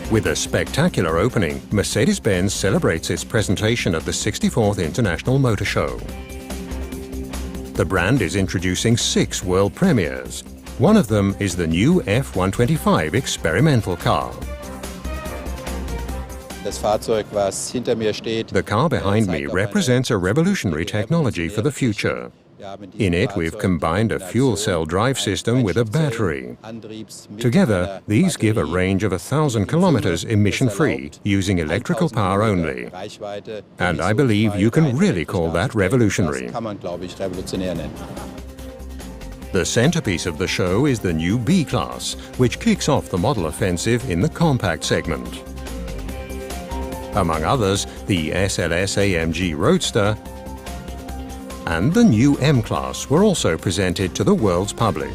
With a spectacular opening, Mercedes-Benz celebrates its presentation at the 64th International Motor Show. The brand is introducing 6 world premieres. One of them is the new F125 experimental car. The car behind me represents a revolutionary technology for the future. In it, we've combined a fuel cell drive system with a battery. Together, these give a range of 1,000 kilometers emission-free, using electrical power only. And I believe you can really call that revolutionary. The centerpiece of the show is the new B-Class, which kicks off the model offensive in the compact segment. Among others, the SLS AMG Roadster and the new M-Class were also presented to the world's public.